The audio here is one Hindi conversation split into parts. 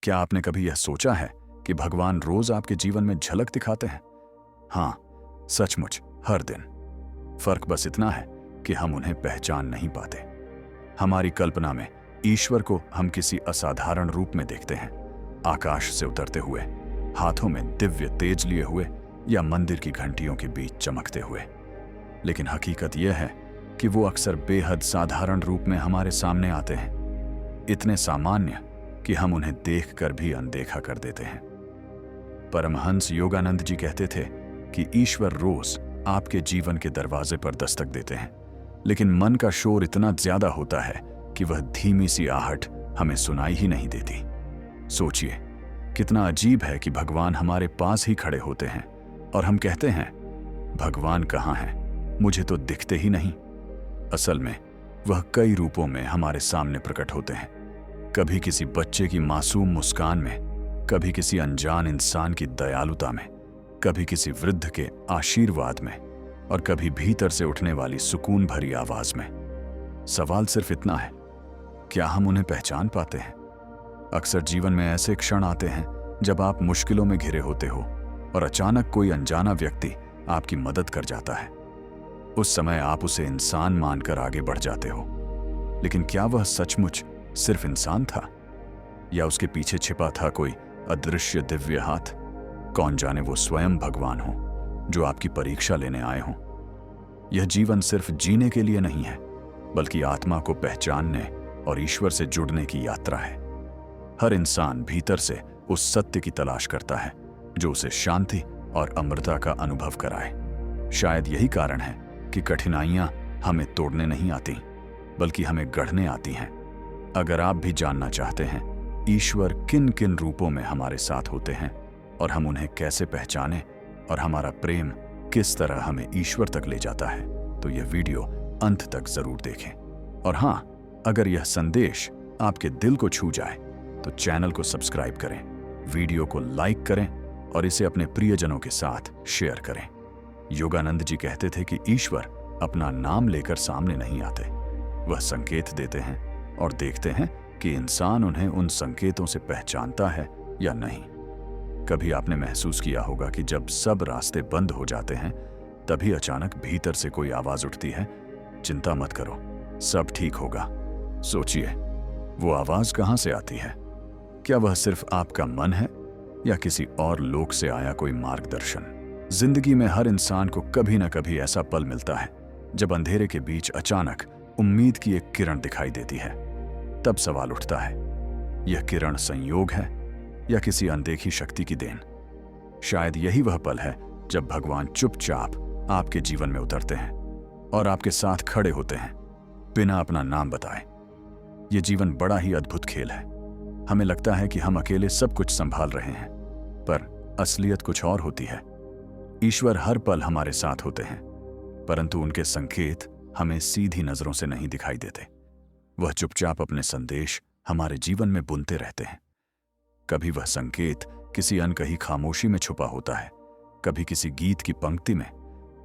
क्या आपने कभी यह सोचा है कि भगवान रोज आपके जीवन में झलक दिखाते हैं? हाँ, सचमुच हर दिन। फर्क बस इतना है कि हम उन्हें पहचान नहीं पाते। हमारी कल्पना में ईश्वर को हम किसी असाधारण रूप में देखते हैं, आकाश से उतरते हुए, हाथों में दिव्य तेज लिए हुए या मंदिर की घंटियों के बीच चमकते हुए। लेकिन हकीकत यह है कि वो अक्सर बेहद साधारण रूप में हमारे सामने आते हैं, इतने सामान्य कि हम उन्हें देखकर भी अनदेखा कर देते हैं। परमहंस योगानंद जी कहते थे कि ईश्वर रोज आपके जीवन के दरवाजे पर दस्तक देते हैं, लेकिन मन का शोर इतना ज्यादा होता है कि वह धीमी सी आहट हमें सुनाई ही नहीं देती। सोचिए, कितना अजीब है कि भगवान हमारे पास ही खड़े होते हैं और हम कहते हैं, भगवान कहाँ हैं? मुझे तो दिखते ही नहीं। असल में वह कई रूपों में हमारे सामने प्रकट होते हैं। कभी किसी बच्चे की मासूम मुस्कान में, कभी किसी अनजान इंसान की दयालुता में, कभी किसी वृद्ध के आशीर्वाद में और कभी भीतर से उठने वाली सुकून भरी आवाज में। सवाल सिर्फ इतना है, क्या हम उन्हें पहचान पाते हैं? अक्सर जीवन में ऐसे क्षण आते हैं जब आप मुश्किलों में घिरे होते हो और अचानक कोई अनजाना व्यक्ति आपकी मदद कर जाता है। उस समय आप उसे इंसान मानकर आगे बढ़ जाते हो, लेकिन क्या वह सचमुच सिर्फ इंसान था या उसके पीछे छिपा था कोई अदृश्य दिव्य हाथ? कौन जाने वो स्वयं भगवान हो जो आपकी परीक्षा लेने आए हों। यह जीवन सिर्फ जीने के लिए नहीं है, बल्कि आत्मा को पहचानने और ईश्वर से जुड़ने की यात्रा है। हर इंसान भीतर से उस सत्य की तलाश करता है जो उसे शांति और अमरता का अनुभव कराए। शायद यही कारण है कि कठिनाइयां हमें तोड़ने नहीं आती, बल्कि हमें गढ़ने आती हैं। अगर आप भी जानना चाहते हैं ईश्वर किन किन रूपों में हमारे साथ होते हैं और हम उन्हें कैसे पहचानें और हमारा प्रेम किस तरह हमें ईश्वर तक ले जाता है, तो यह वीडियो अंत तक जरूर देखें। और हाँ, अगर यह संदेश आपके दिल को छू जाए तो चैनल को सब्सक्राइब करें, वीडियो को लाइक करें और इसे अपने प्रियजनों के साथ शेयर करें। योगानंद जी कहते थे कि ईश्वर अपना नाम लेकर सामने नहीं आते, वह संकेत देते हैं और देखते हैं कि इंसान उन्हें उन संकेतों से पहचानता है या नहीं। कभी आपने महसूस किया होगा कि जब सब रास्ते बंद हो जाते हैं, तभी अचानक भीतर से कोई आवाज उठती है, चिंता मत करो, सब ठीक होगा। सोचिए, वो आवाज कहां से आती है? क्या वह सिर्फ आपका मन है या किसी और लोक से आया कोई मार्गदर्शन? जिंदगी में हर इंसान को कभी न कभी ऐसा पल मिलता है जब अंधेरे के बीच अचानक उम्मीद की एक किरण दिखाई देती है। तब सवाल उठता है, यह किरण संयोग है या किसी अनदेखी शक्ति की देन? शायद यही वह पल है जब भगवान चुपचाप आपके जीवन में उतरते हैं और आपके साथ खड़े होते हैं, बिना अपना नाम बताए। यह जीवन बड़ा ही अद्भुत खेल है। हमें लगता है कि हम अकेले सब कुछ संभाल रहे हैं, पर असलियत कुछ और होती है। ईश्वर हर पल हमारे साथ होते हैं, परंतु उनके संकेत हमें सीधी नजरों से नहीं दिखाई देते। वह चुपचाप अपने संदेश हमारे जीवन में बुनते रहते हैं। कभी वह संकेत किसी अनकही खामोशी में छुपा होता है, कभी किसी गीत की पंक्ति में,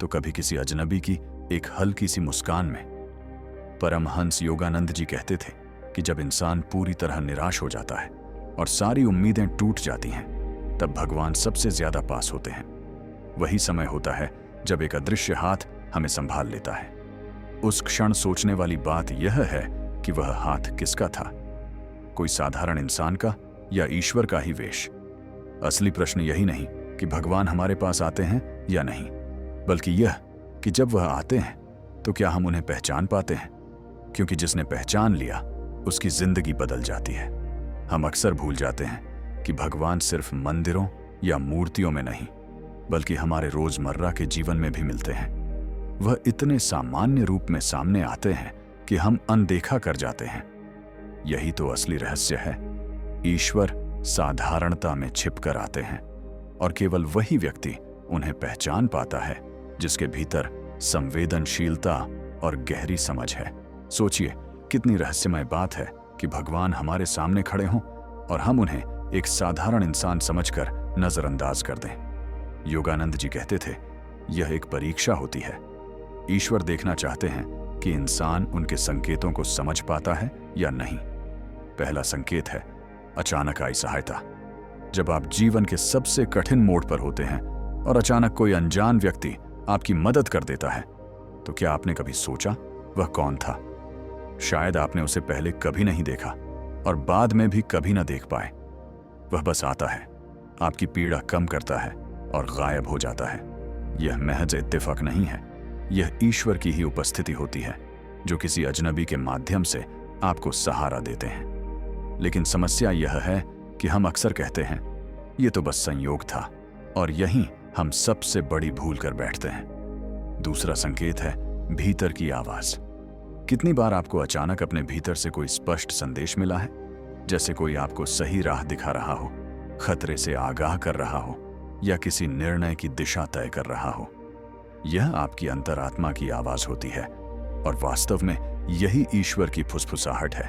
तो कभी किसी अजनबी की एक हल्की सी मुस्कान में। परमहंस योगानंद जी कहते थे कि जब इंसान पूरी तरह निराश हो जाता है और सारी उम्मीदें टूट जाती हैं, तब भगवान सबसे ज्यादा पास होते हैं। वही समय होता है जब एक अदृश्य हाथ हमें संभाल लेता है। उस क्षण सोचने वाली बात यह है कि वह हाथ किसका था, कोई साधारण इंसान का या ईश्वर का ही वेश? असली प्रश्न यही नहीं कि भगवान हमारे पास आते हैं या नहीं, बल्कि यह कि जब वह आते हैं तो क्या हम उन्हें पहचान पाते हैं? क्योंकि जिसने पहचान लिया उसकी जिंदगी बदल जाती है। हम अक्सर भूल जाते हैं कि भगवान सिर्फ मंदिरों या मूर्तियों में नहीं, बल्कि हमारे रोजमर्रा के जीवन में भी मिलते हैं। वह इतने सामान्य रूप में सामने आते हैं कि हम अनदेखा कर जाते हैं। यही तो असली रहस्य है। ईश्वर साधारणता में छिपकर आते हैं और केवल वही व्यक्ति उन्हें पहचान पाता है जिसके भीतर संवेदनशीलता और गहरी समझ है। सोचिए, कितनी रहस्यमय बात है कि भगवान हमारे सामने खड़े हों और हम उन्हें एक साधारण इंसान समझकर नजरअंदाज कर दें। योगानंद जी कहते थे, यह एक परीक्षा होती है। ईश्वर देखना चाहते हैं कि इंसान उनके संकेतों को समझ पाता है या नहीं। पहला संकेत है, अचानक आई सहायता। जब आप जीवन के सबसे कठिन मोड़ पर होते हैं और अचानक कोई अनजान व्यक्ति आपकी मदद कर देता है, तो क्या आपने कभी सोचा वह कौन था? शायद आपने उसे पहले कभी नहीं देखा और बाद में भी कभी न देख पाए। वह बस आता है, आपकी पीड़ा कम करता है और गायब हो जाता है। यह महज इत्तेफाक नहीं है, यह ईश्वर की ही उपस्थिति होती है जो किसी अजनबी के माध्यम से आपको सहारा देते हैं। लेकिन समस्या यह है कि हम अक्सर कहते हैं ये तो बस संयोग था, और यहीं हम सबसे बड़ी भूल कर बैठते हैं। दूसरा संकेत है भीतर की आवाज। कितनी बार आपको अचानक अपने भीतर से कोई स्पष्ट संदेश मिला है, जैसे कोई आपको सही राह दिखा रहा हो, खतरे से आगाह कर रहा हो या किसी निर्णय की दिशा तय कर रहा हो। यह आपकी अंतरात्मा की आवाज होती है और वास्तव में यही ईश्वर की फुसफुसाहट है,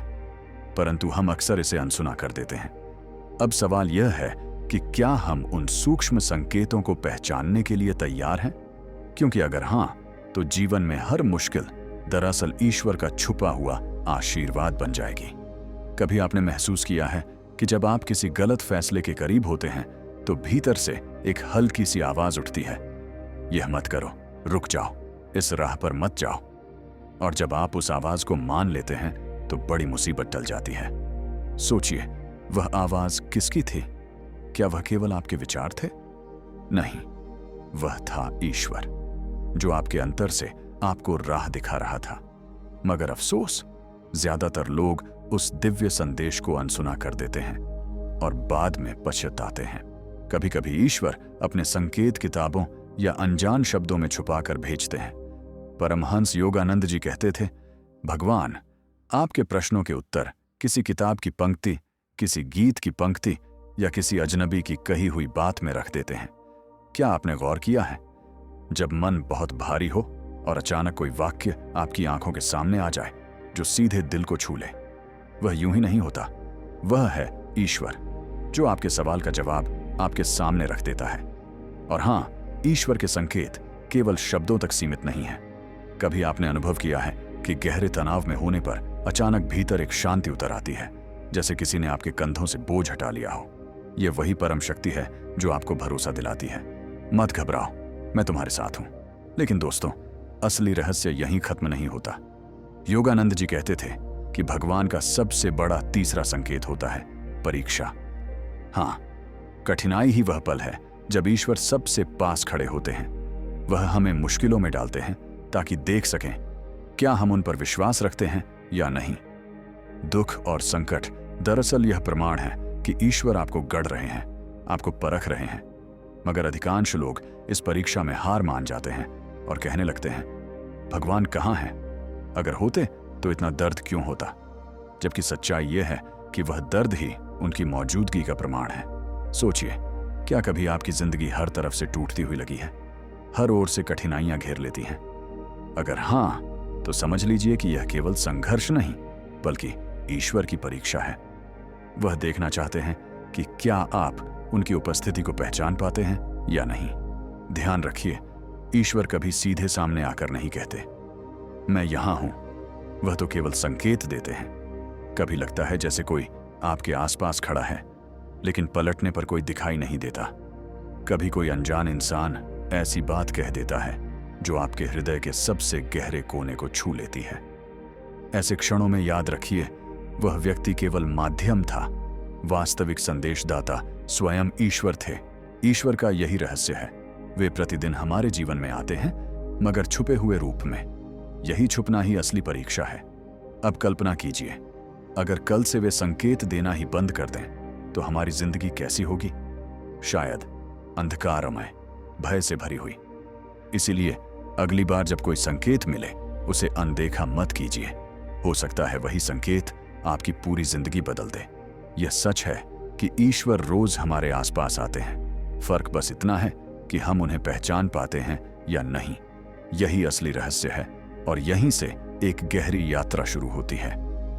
परंतु हम अक्सर इसे अनसुना कर देते हैं। अब सवाल यह है कि क्या हम उन सूक्ष्म संकेतों को पहचानने के लिए तैयार हैं? क्योंकि अगर हां, तो जीवन में हर मुश्किल दरअसल ईश्वर का छुपा हुआ आशीर्वाद बन जाएगी। कभी आपने महसूस किया है कि जब आप किसी गलत फैसले के करीब होते हैं तो भीतर से एक हल्की सी आवाज उठती है, यह मत करो, रुक जाओ, इस राह पर मत जाओ। और जब आप उस आवाज को मान लेते हैं तो बड़ी मुसीबत टल जाती है। सोचिए, वह आवाज किसकी थी? क्या वह केवल आपके विचार थे? नहीं, वह था ईश्वर, जो आपके अंतर से आपको राह दिखा रहा था। मगर अफसोस, ज्यादातर लोग उस दिव्य संदेश को अनसुना कर देते हैं और बाद में पछताते हैं। कभी कभी ईश्वर अपने संकेत किताबों या अनजान शब्दों में छुपाकर भेजते हैं। परमहंस योगानंद जी कहते थे, भगवान आपके प्रश्नों के उत्तर किसी किताब की पंक्ति, किसी गीत की पंक्ति या किसी अजनबी की कही हुई बात में रख देते हैं। क्या आपने गौर किया है, जब मन बहुत भारी हो और अचानक कोई वाक्य आपकी आंखों के सामने आ जाए जो सीधे दिल को छू ले, वह यूं ही नहीं होता। वह है ईश्वर, जो आपके सवाल का जवाब आपके सामने रख देता है। और हां, ईश्वर के संकेत केवल शब्दों तक सीमित नहीं है। कभी आपने अनुभव किया है कि गहरे तनाव में होने पर अचानक भीतर एक शांति उतर आती है, जैसे किसी ने आपके कंधों से बोझ हटा लिया हो। यह वही परम शक्ति है जो आपको भरोसा दिलाती है, मत घबराओ, मैं तुम्हारे साथ हूं। लेकिन दोस्तों, असली रहस्य यहीं खत्म नहीं होता। योगानंद जी कहते थे कि भगवान का सबसे बड़ा तीसरा संकेत होता है परीक्षा। हां, कठिनाई ही वह पल है जब ईश्वर सबसे पास खड़े होते हैं। वह हमें मुश्किलों में डालते हैं ताकि देख सकें क्या हम उन पर विश्वास रखते हैं या नहीं। दुख और संकट दरअसल यह प्रमाण है कि ईश्वर आपको गढ़ रहे हैं, आपको परख रहे हैं। मगर अधिकांश लोग इस परीक्षा में हार मान जाते हैं और कहने लगते हैं, भगवान कहाँ हैं? अगर होते तो इतना दर्द क्यों होता? जबकि सच्चाई यह है कि वह दर्द ही उनकी मौजूदगी का प्रमाण है। सोचिए, क्या कभी आपकी जिंदगी हर तरफ से टूटती हुई लगी है, हर ओर से कठिनाइयां घेर लेती हैं? अगर हां, तो समझ लीजिए कि यह केवल संघर्ष नहीं, बल्कि ईश्वर की परीक्षा है। वह देखना चाहते हैं कि क्या आप उनकी उपस्थिति को पहचान पाते हैं या नहीं। ध्यान रखिए, ईश्वर कभी सीधे सामने आकर नहीं कहते, मैं यहां हूं। वह तो केवल संकेत देते हैं। कभी लगता है जैसे कोई आपके आसपास खड़ा है, लेकिन पलटने पर कोई दिखाई नहीं देता। कभी कोई अनजान इंसान ऐसी बात कह देता है जो आपके हृदय के सबसे गहरे कोने को छू लेती है। ऐसे क्षणों में याद रखिए, वह व्यक्ति केवल माध्यम था, वास्तविक संदेशदाता स्वयं ईश्वर थे। ईश्वर का यही रहस्य है, वे प्रतिदिन हमारे जीवन में आते हैं, मगर छुपे हुए रूप में। यही छुपना ही असली परीक्षा है। अब कल्पना कीजिए, अगर कल से वे संकेत देना ही बंद कर दें तो हमारी जिंदगी कैसी होगी? शायद अंधकारमय, भय से भरी हुई। इसीलिए अगली बार जब कोई संकेत मिले, उसे अनदेखा मत कीजिए। हो सकता है वही संकेत आपकी पूरी जिंदगी बदल दे। यह सच है कि ईश्वर रोज हमारे आसपास आते हैं, फर्क बस इतना है कि हम उन्हें पहचान पाते हैं या नहीं। यही असली रहस्य है और यहीं से एक गहरी यात्रा शुरू होती है।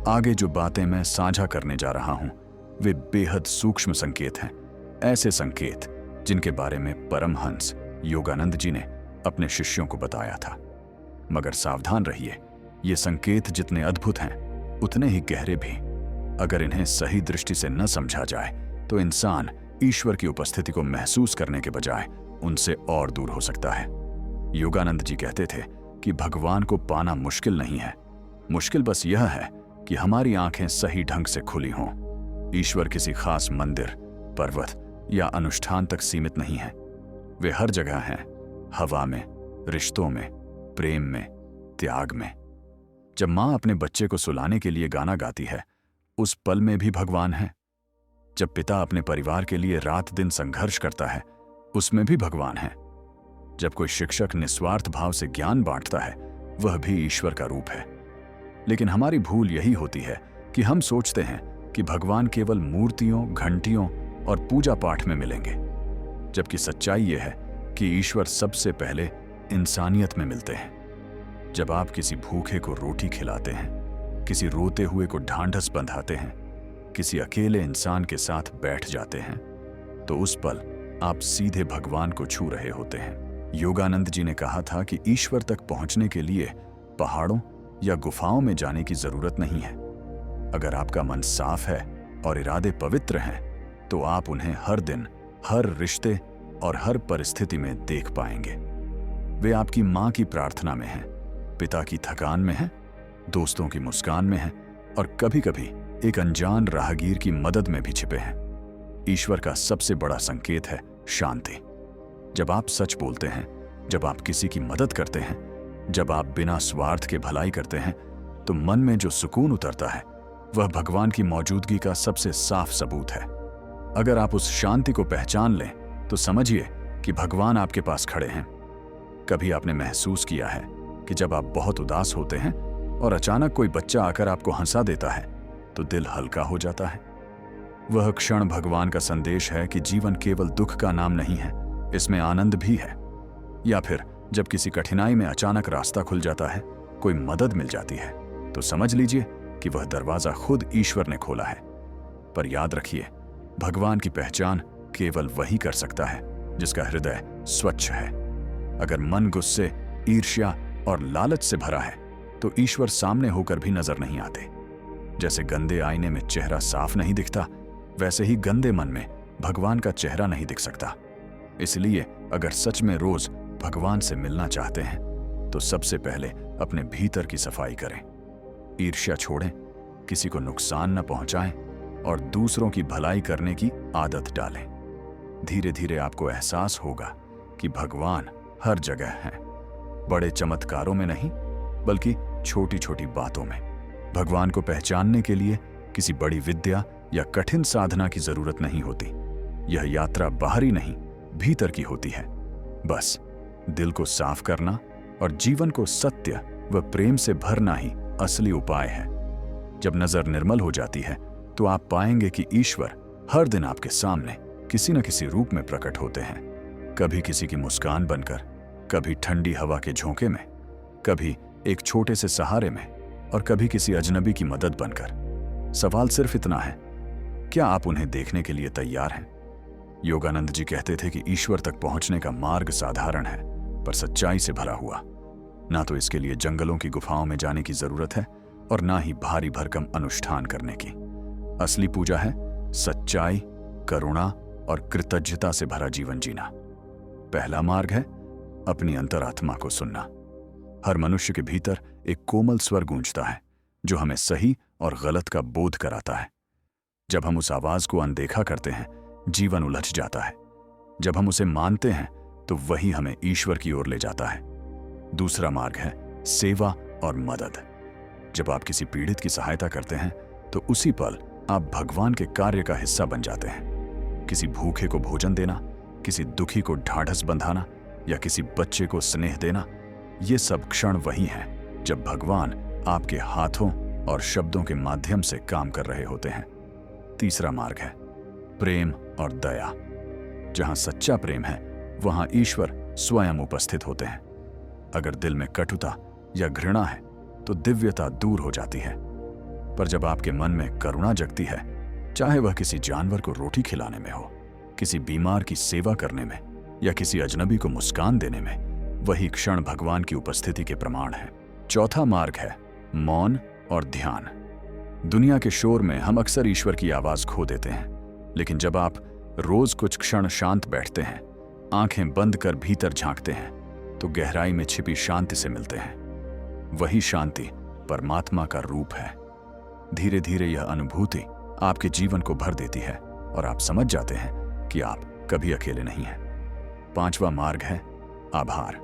आगे जो बातें मैं साझा करने जा रहा हूं, वे बेहद सूक्ष्म संकेत हैं, ऐसे संकेत जिनके बारे में परमहंस योगानंद जी ने अपने शिष्यों को बताया था। मगर सावधान रहिए, ये संकेत जितने अद्भुत हैं, उतने ही गहरे भी। अगर इन्हें सही दृष्टि से न समझा जाए तो इंसान ईश्वर की उपस्थिति को महसूस करने के बजाय उनसे और दूर हो सकता है। योगानंद जी कहते थे कि भगवान को पाना मुश्किल नहीं है, मुश्किल बस यह है कि हमारी आंखें सही ढंग से खुली हों। ईश्वर किसी खास मंदिर, पर्वत या अनुष्ठान तक सीमित नहीं है। वे हर जगह हैं, हवा में, रिश्तों में, प्रेम में, त्याग में। जब माँ अपने बच्चे को सुलाने के लिए गाना गाती है, उस पल में भी भगवान है। जब पिता अपने परिवार के लिए रात दिन संघर्ष करता है, उसमें भी भगवान है। जब कोई शिक्षक निस्वार्थ भाव से ज्ञान बांटता है, वह भी ईश्वर का रूप है। लेकिन हमारी भूल यही होती है कि हम सोचते हैं कि भगवान केवल मूर्तियों, घंटियों और पूजा पाठ में मिलेंगे, जबकि सच्चाई यह है कि ईश्वर सबसे पहले इंसानियत में मिलते हैं। जब आप किसी भूखे को रोटी खिलाते हैं, किसी रोते हुए को ढांढस बंधाते हैं, किसी अकेले इंसान के साथ बैठ जाते हैं, तो उस पल आप सीधे भगवान को छू रहे होते हैं। योगानंद जी ने कहा था कि ईश्वर तक पहुंचने के लिए पहाड़ों या गुफाओं में जाने की जरूरत नहीं है। अगर आपका मन साफ है और इरादे पवित्र हैं, तो आप उन्हें हर दिन, हर रिश्ते और हर परिस्थिति में देख पाएंगे। वे आपकी माँ की प्रार्थना में हैं, पिता की थकान में हैं, दोस्तों की मुस्कान में हैं और कभी-कभी एक अनजान राहगीर की मदद में भी छिपे हैं। ईश्वर का सबसे बड़ा संकेत है शांति। जब आप सच बोलते हैं, जब आप किसी की मदद करते हैं, जब आप बिना स्वार्थ के भलाई करते हैं, तो मन में जो सुकून उतरता है, वह भगवान की मौजूदगी का सबसे साफ सबूत है। अगर आप उस शांति को पहचान लें, तो समझिए कि भगवान आपके पास खड़े हैं। कभी आपने महसूस किया है कि जब आप बहुत उदास होते हैं और अचानक कोई बच्चा आकर आपको हंसा देता है, तो दिल हल्का हो जाता है? वह क्षण भगवान का संदेश है कि जीवन केवल दुख का नाम नहीं है, इसमें आनंद भी है। या फिर जब किसी कठिनाई में अचानक रास्ता खुल जाता है, कोई मदद मिल जाती है, तो समझ लीजिए कि वह दरवाजा खुद ईश्वर ने खोला है। पर याद रखिए, भगवान की पहचान केवल वही कर सकता है जिसका हृदय स्वच्छ है। अगर मन गुस्से, ईर्ष्या और लालच से भरा है, तो ईश्वर सामने होकर भी नजर नहीं आते। जैसे गंदे आईने में चेहरा साफ नहीं दिखता, वैसे ही गंदे मन में भगवान का चेहरा नहीं दिख सकता। इसलिए अगर सच में रोज भगवान से मिलना चाहते हैं, तो सबसे पहले अपने भीतर की सफाई करें। ईर्ष्या छोड़ें, किसी को नुकसान न पहुंचाएं और दूसरों की भलाई करने की आदत डालें। धीरे धीरे आपको एहसास होगा कि भगवान हर जगह हैं, बड़े चमत्कारों में नहीं, बल्कि छोटी छोटी बातों में। भगवान को पहचानने के लिए किसी बड़ी विद्या या कठिन साधना की जरूरत नहीं होती। यह यात्रा बाहरी नहीं, भीतर की होती है। बस दिल को साफ करना और जीवन को सत्य व प्रेम से भरना ही असली उपाय है। जब नजर निर्मल हो जाती है, तो आप पाएंगे कि ईश्वर हर दिन आपके सामने किसी न किसी रूप में प्रकट होते हैं। कभी किसी की मुस्कान बनकर, कभी ठंडी हवा के झोंके में, कभी एक छोटे से सहारे में और कभी किसी अजनबी की मदद बनकर। सवाल सिर्फ इतना है, क्या आप उन्हें देखने के लिए तैयार हैं? योगानंद जी कहते थे कि ईश्वर तक पहुंचने का मार्ग साधारण है, पर सच्चाई से भरा हुआ। ना तो इसके लिए जंगलों की गुफाओं में जाने की जरूरत है और ना ही भारी भरकम अनुष्ठान करने की। असली पूजा है सच्चाई, करुणा और कृतज्ञता से भरा जीवन जीना। पहला मार्ग है अपनी अंतरात्मा को सुनना। हर मनुष्य के भीतर एक कोमल स्वर गूंजता है जो हमें सही और गलत का बोध कराता है। जब हम उस आवाज को अनदेखा करते हैं, जीवन उलझ जाता है। जब हम उसे मानते हैं, तो वही हमें ईश्वर की ओर ले जाता है। दूसरा मार्ग है सेवा और मदद। जब आप किसी पीड़ित की सहायता करते हैं, तो उसी पल आप भगवान के कार्य का हिस्सा बन जाते हैं। किसी भूखे को भोजन देना, किसी दुखी को ढाढ़स बंधाना या किसी बच्चे को स्नेह देना, ये सब क्षण वही हैं जब भगवान आपके हाथों और शब्दों के माध्यम से काम कर रहे होते हैं। तीसरा मार्ग है प्रेम और दया। जहां सच्चा प्रेम है, वहां ईश्वर स्वयं उपस्थित होते हैं। अगर दिल में कटुता या घृणा है, तो दिव्यता दूर हो जाती है। पर जब आपके मन में करुणा जगती है, चाहे वह किसी जानवर को रोटी खिलाने में हो, किसी बीमार की सेवा करने में या किसी अजनबी को मुस्कान देने में, वही क्षण भगवान की उपस्थिति के प्रमाण है। चौथा मार्ग है मौन और ध्यान। दुनिया के शोर में हम अक्सर ईश्वर की आवाज खो देते हैं, लेकिन जब आप रोज कुछ क्षण शांत बैठते हैं, आंखें बंद कर भीतर झांकते हैं, तो गहराई में छिपी शांति से मिलते हैं। वही शांति परमात्मा का रूप है। धीरे धीरे यह अनुभूति आपके जीवन को भर देती है और आप समझ जाते हैं कि आप कभी अकेले नहीं हैं। 5वां मार्ग है आभार।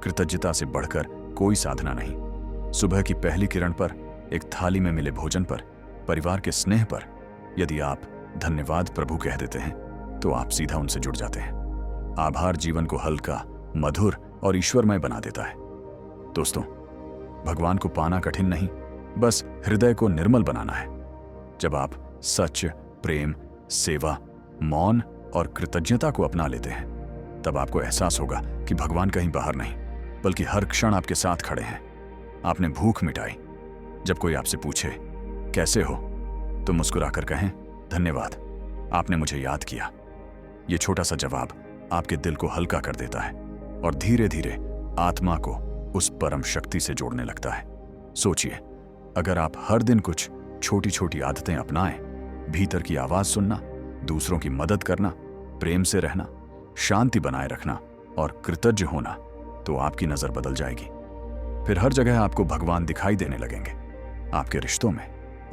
कृतज्ञता से बढ़कर कोई साधना नहीं। सुबह की पहली किरण पर, एक थाली में मिले भोजन पर, परिवार के स्नेह पर यदि आप धन्यवाद प्रभु कह देते हैं तो आप सीधा उनसे जुड़ जाते हैं। आभार जीवन को हल्का, मधुर और ईश्वरमय बना देता है। दोस्तों, भगवान को पाना कठिन नहीं, बस हृदय को निर्मल बनाना है। जब आप सच, प्रेम, सेवा, मौन और कृतज्ञता को अपना लेते हैं, तब आपको एहसास होगा कि भगवान कहीं बाहर नहीं, बल्कि हर क्षण आपके साथ खड़े हैं। आपने भूख मिटाई। जब कोई आपसे पूछे कैसे हो, तो मुस्कुराकर कहें धन्यवाद, आपने मुझे याद किया। ये छोटा सा जवाब आपके दिल को हल्का कर देता है और धीरे धीरे आत्मा को उस परम शक्ति से जोड़ने लगता है। सोचिए, अगर आप हर दिन कुछ छोटी छोटी आदतें अपनाएं, भीतर की आवाज सुनना, दूसरों की मदद करना, प्रेम से रहना, शांति बनाए रखना और कृतज्ञ होना, तो आपकी नजर बदल जाएगी। फिर हर जगह आपको भगवान दिखाई देने लगेंगे। आपके रिश्तों में,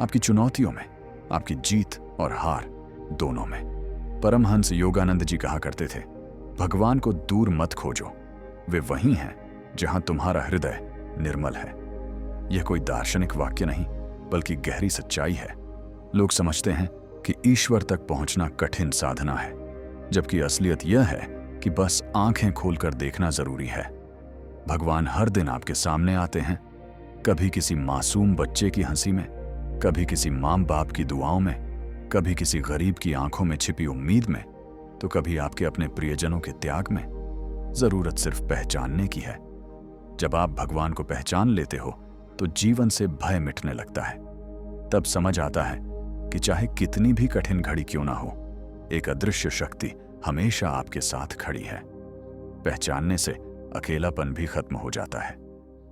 आपकी चुनौतियों में, आपकी जीत और हार दोनों में। परमहंस योगानंद जी कहा करते थे, भगवान को दूर मत खोजो, वे वहीं हैं जहां तुम्हारा हृदय निर्मल है। यह कोई दार्शनिक वाक्य नहीं, बल्कि गहरी सच्चाई है। लोग समझते हैं कि ईश्वर तक पहुंचना कठिन साधना है, जबकि असलियत यह है कि बस आंखें खोलकर देखना जरूरी है। भगवान हर दिन आपके सामने आते हैं, कभी किसी मासूम बच्चे की हंसी में, कभी किसी मां बाप की दुआओं में, कभी किसी गरीब की आंखों में छिपी उम्मीद में, तो कभी आपके अपने प्रियजनों के त्याग में। जरूरत सिर्फ पहचानने की है। जब आप भगवान को पहचान लेते हो तो जीवन से भय मिटने लगता है। तब समझ आता है कि चाहे कितनी भी कठिन घड़ी क्यों ना हो, एक अदृश्य शक्ति हमेशा आपके साथ खड़ी है। पहचानने से अकेलापन भी खत्म हो जाता है,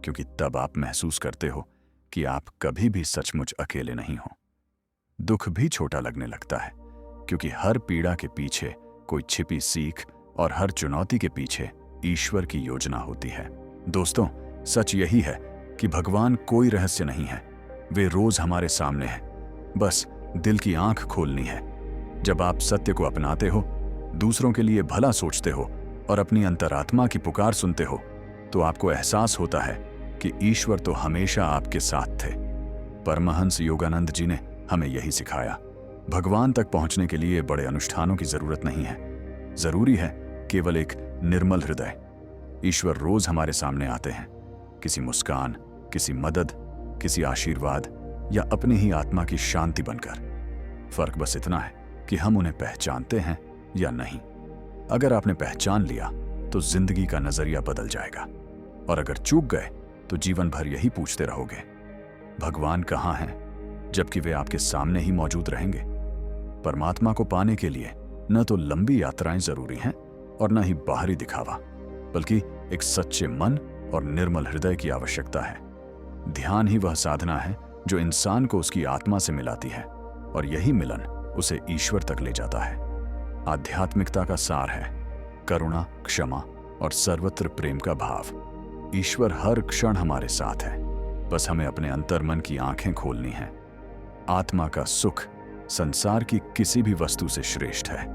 क्योंकि तब आप महसूस करते हो कि आप कभी भी सचमुच अकेले नहीं हो। दुख भी छोटा लगने लगता है, क्योंकि हर पीड़ा के पीछे कोई छिपी सीख और हर चुनौती के पीछे ईश्वर की योजना होती है। दोस्तों, सच यही है कि भगवान कोई रहस्य नहीं है, वे रोज हमारे सामने हैं, बस दिल की आंख खोलनी है। जब आप सत्य को अपनाते हो, दूसरों के लिए भला सोचते हो और अपनी अंतरात्मा की पुकार सुनते हो, तो आपको एहसास होता है कि ईश्वर तो हमेशा आपके साथ थे। परमहंस योगानंद जी ने हमें यही सिखाया। भगवान तक पहुंचने के लिए बड़े अनुष्ठानों की जरूरत नहीं है, जरूरी है केवल एक निर्मल हृदय। ईश्वर रोज हमारे सामने आते हैं, किसी मुस्कान, किसी मदद, किसी आशीर्वाद या अपनी ही आत्मा की शांति बनकर। फर्क बस इतना है कि हम उन्हें पहचानते हैं या नहीं। अगर आपने पहचान लिया तो जिंदगी का नजरिया बदल जाएगा, और अगर चूक गए तो जीवन भर यही पूछते रहोगे, भगवान कहाँ हैं, जबकि वे आपके सामने ही मौजूद रहेंगे। परमात्मा को पाने के लिए न तो लंबी यात्राएं जरूरी हैं और न ही बाहरी दिखावा, बल्कि एक सच्चे मन और निर्मल हृदय की आवश्यकता है। ध्यान ही वह साधना है जो इंसान को उसकी आत्मा से मिलाती है, और यही मिलन उसे ईश्वर तक ले जाता है। आध्यात्मिकता का सार है करुणा, क्षमा और सर्वत्र प्रेम का भाव। ईश्वर हर क्षण हमारे साथ है, बस हमें अपने अंतर्मन की आंखें खोलनी हैं। आत्मा का सुख संसार की किसी भी वस्तु से श्रेष्ठ है।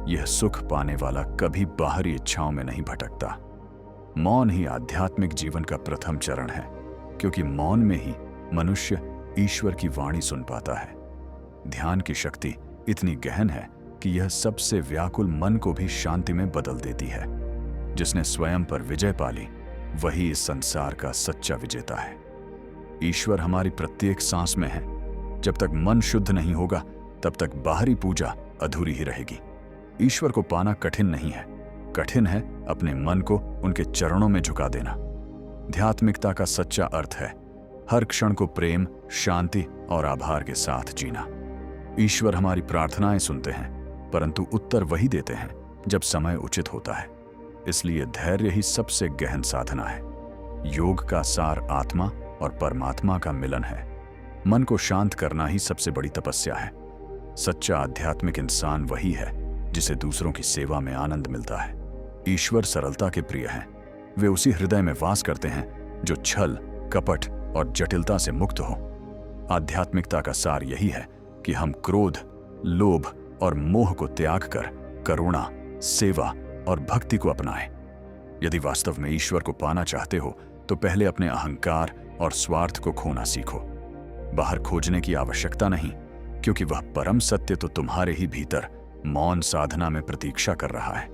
यह सुख पाने वाला कभी बाहरी इच्छाओं में नहीं भटकता। मौन ही आध्यात्मिक जीवन का प्रथम चरण है, क्योंकि मौन में ही मनुष्य ईश्वर की वाणी सुन पाता है। ध्यान की शक्ति इतनी गहन है कि यह सबसे व्याकुल मन को भी शांति में बदल देती है। जिसने स्वयं पर विजय पाली, वही इस संसार का सच्चा विजेता है। ईश्वर हमारी प्रत्येक सांस में है। जब तक मन शुद्ध नहीं होगा, तब तक बाहरी पूजा अधूरी ही रहेगी। ईश्वर को पाना कठिन नहीं है, कठिन है अपने मन को उनके चरणों में झुका देना। ध्यात्मिकता का सच्चा अर्थ है हर क्षण को प्रेम, शांति और आभार के साथ जीना। ईश्वर हमारी प्रार्थनाएं सुनते हैं, परंतु उत्तर वही देते हैं जब समय उचित होता है। इसलिए धैर्य ही सबसे गहन साधना है। योग का सार आत्मा और परमात्मा का मिलन है। मन को शांत करना ही सबसे बड़ी तपस्या है। सच्चा आध्यात्मिक इंसान वही है जिसे दूसरों की सेवा में आनंद मिलता है। ईश्वर सरलता के प्रिय हैं। वे उसी हृदय में वास करते हैं जो छल, कपट और जटिलता से मुक्त हो। आध्यात्मिकता का सार यही है कि हम क्रोध, लोभ और मोह को त्याग कर करुणा, सेवा और भक्ति को अपनाएं। यदि वास्तव में ईश्वर को पाना चाहते हो तो पहले अपने अहंकार और स्वार्थ को खोना सीखो। बाहर खोजने की आवश्यकता नहीं, क्योंकि वह परम सत्य तो तुम्हारे ही भीतर मौन साधना में प्रतीक्षा कर रहा है।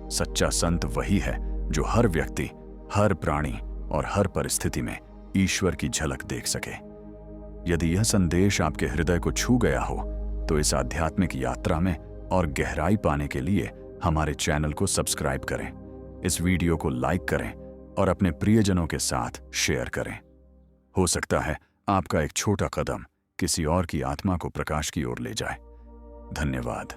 सच्चा संत वही है जो हर व्यक्ति, हर प्राणी और हर परिस्थिति में ईश्वर की झलक देख सके। यदि यह संदेश आपके हृदय को छू गया हो तो इस आध्यात्मिक यात्रा में और गहराई पाने के लिए हमारे चैनल को सब्सक्राइब करें, इस वीडियो को लाइक करें और अपने प्रियजनों के साथ शेयर करें। हो सकता है आपका एक छोटा कदम किसी और की आत्मा को प्रकाश की ओर ले जाए। धन्यवाद।